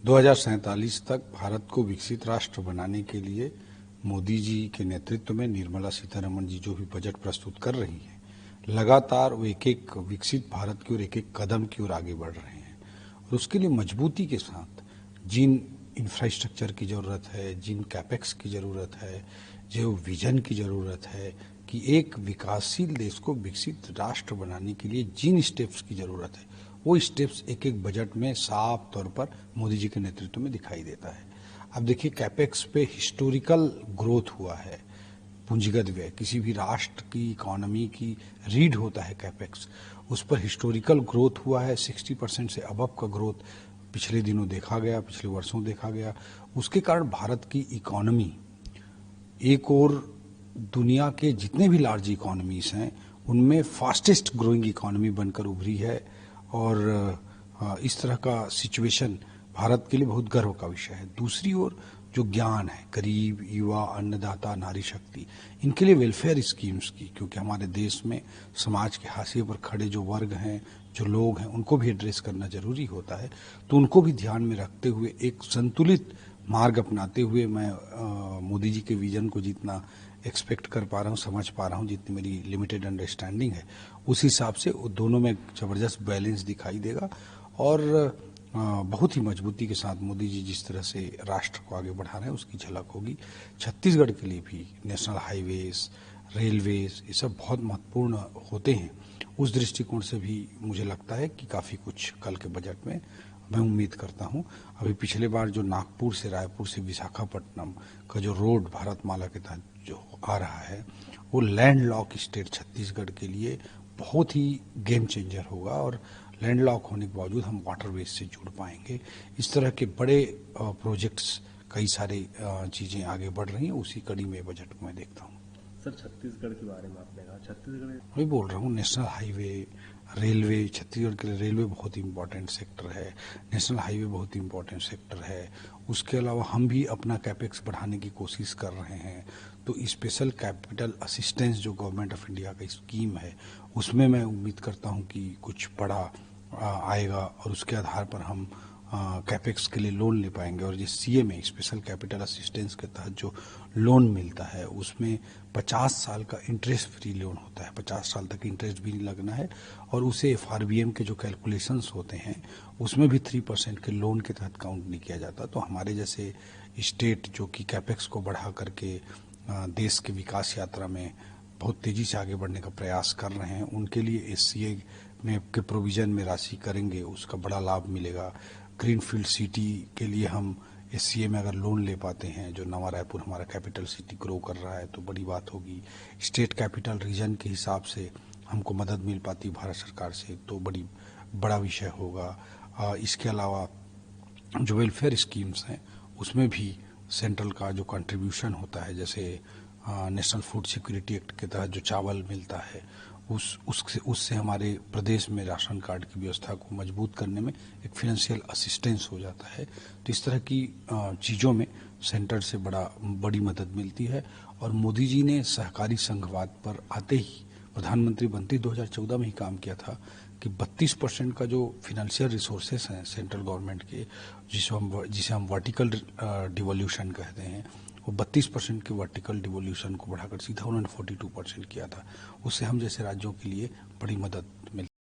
2047 तक भारत को विकसित राष्ट्र बनाने के लिए मोदी जी के नेतृत्व में निर्मला सीतारमण जी जो भी बजट प्रस्तुत कर रही हैं, लगातार वो एक एक विकसित भारत की ओर एक एक कदम की ओर आगे बढ़ रहे हैं। और उसके लिए मजबूती के साथ जिन इंफ्रास्ट्रक्चर की ज़रूरत है, जिन कैपेक्स की ज़रूरत है, जो विजन की ज़रूरत है कि एक विकासशील देश को विकसित राष्ट्र बनाने के लिए जिन स्टेप्स की ज़रूरत है, वो स्टेप्स एक एक बजट में साफ तौर पर मोदी जी के नेतृत्व में दिखाई देता है। अब देखिए, कैपेक्स पे हिस्टोरिकल ग्रोथ हुआ है। पूंजीगत व्यय किसी भी राष्ट्र की इकोनॉमी की रीड होता है कैपेक्स, उस पर हिस्टोरिकल ग्रोथ हुआ है। 60% से अबव का ग्रोथ पिछले दिनों देखा गया, पिछले वर्षों देखा गया। उसके कारण भारत की इकोनॉमी एक और दुनिया के जितने भी लार्ज इकोनॉमीज हैं उनमें फास्टेस्ट ग्रोइंग इकोनॉमी बनकर उभरी है। और इस तरह का सिचुएशन भारत के लिए बहुत गर्व का विषय है। दूसरी ओर जो ज्ञान है, गरीब, युवा, अन्नदाता, नारी शक्ति, इनके लिए वेलफेयर स्कीम्स की, क्योंकि हमारे देश में समाज के हाशिए पर खड़े जो वर्ग हैं, जो लोग हैं, उनको भी एड्रेस करना जरूरी होता है। तो उनको भी ध्यान में रखते हुए एक संतुलित मार्ग अपनाते हुए मैं मोदी जी के विजन को जितना एक्सपेक्ट कर पा रहा हूँ, समझ पा रहा हूँ, जितनी मेरी लिमिटेड अंडरस्टैंडिंग है, उस हिसाब से दोनों में जबरदस्त बैलेंस दिखाई देगा। और बहुत ही मजबूती के साथ मोदी जी जिस तरह से राष्ट्र को आगे बढ़ा रहे हैं उसकी झलक होगी। छत्तीसगढ़ के लिए भी नेशनल हाईवेज, रेलवेज, ये सब बहुत महत्वपूर्ण होते हैं। उस दृष्टिकोण से भी मुझे लगता है कि काफ़ी कुछ कल के बजट में मैं उम्मीद करता हूँ। अभी पिछले बार जो नागपुर से, रायपुर से विशाखापट्टनम का जो रोड भारतमाला के तहत जो आ रहा है, वो लैंडलॉक स्टेट छत्तीसगढ़ के लिए बहुत ही गेम चेंजर होगा। और लैंडलॉक होने के बावजूद हम वाटरवेज से जुड़ पाएंगे। इस तरह के बड़े प्रोजेक्ट्स, कई सारे चीज़ें आगे बढ़ रही हैं। उसी कड़ी में बजट को मैं देखता हूँ। सर, छत्तीसगढ़ के बारे में आपने कहा, छत्तीसगढ़ वही बोल रहा हूँ, नेशनल हाईवे, रेलवे, छत्तीसगढ़ के लिए रेलवे बहुत ही इम्पोर्टेंट सेक्टर है, नेशनल हाईवे बहुत ही इम्पोर्टेंट सेक्टर है। उसके अलावा हम भी अपना कैपेक्स बढ़ाने की कोशिश कर रहे हैं। तो स्पेशल कैपिटल असिस्टेंस जो गवर्नमेंट ऑफ इंडिया का स्कीम है, उसमें मैं उम्मीद करता हूँ कि कुछ बड़ा आएगा और उसके आधार पर हम कैपेक्स के लिए लोन ले पाएंगे। और जिस सीए में स्पेशल कैपिटल असिस्टेंस के तहत जो लोन मिलता है उसमें 50 साल का इंटरेस्ट फ्री लोन होता है, 50 साल तक इंटरेस्ट भी नहीं लगना है। और उसे एफआरबीएम के जो कैलकुलेशंस होते हैं उसमें भी 3% के लोन के तहत काउंट नहीं किया जाता। तो हमारे जैसे स्टेट जो कि कैपेक्स को बढ़ा करके देश के विकास यात्रा में बहुत तेजी से आगे बढ़ने का प्रयास कर रहे हैं, उनके लिए एससीए में के प्रोविजन में राशि करेंगे, उसका बड़ा लाभ मिलेगा। ग्रीनफील्ड सिटी के लिए हम एससीए में अगर लोन ले पाते हैं, जो नवा रायपुर हमारा कैपिटल सिटी ग्रो कर रहा है, तो बड़ी बात होगी। स्टेट कैपिटल रीजन के हिसाब से हमको मदद मिल पाती भारत सरकार से, तो बड़ा विषय होगा। इसके अलावा जो वेलफेयर स्कीम्स हैं उसमें भी सेंट्रल का जो कंट्रीब्यूशन होता है, जैसे नेशनल फूड सिक्योरिटी एक्ट के तहत जो चावल मिलता है, उससे हमारे प्रदेश में राशन कार्ड की व्यवस्था को मजबूत करने में एक फिनेंशियल असिस्टेंस हो जाता है। तो इस तरह की चीज़ों में सेंटर से बड़ी मदद मिलती है। और मोदी जी ने सहकारी संघवाद पर आते ही प्रधानमंत्री बनते 2014 में ही काम किया था कि 32% का जो फिनेंशियल रिसोर्सेस हैं सेंट्रल गवर्नमेंट के, जिसे हम वर्टिकल डिवोल्यूशन कहते हैं, वो 32% के वर्टिकल डिवोल्यूशन को बढ़ाकर सीधा उन्होंने 42% किया था। उससे हम जैसे राज्यों के लिए बड़ी मदद मिलती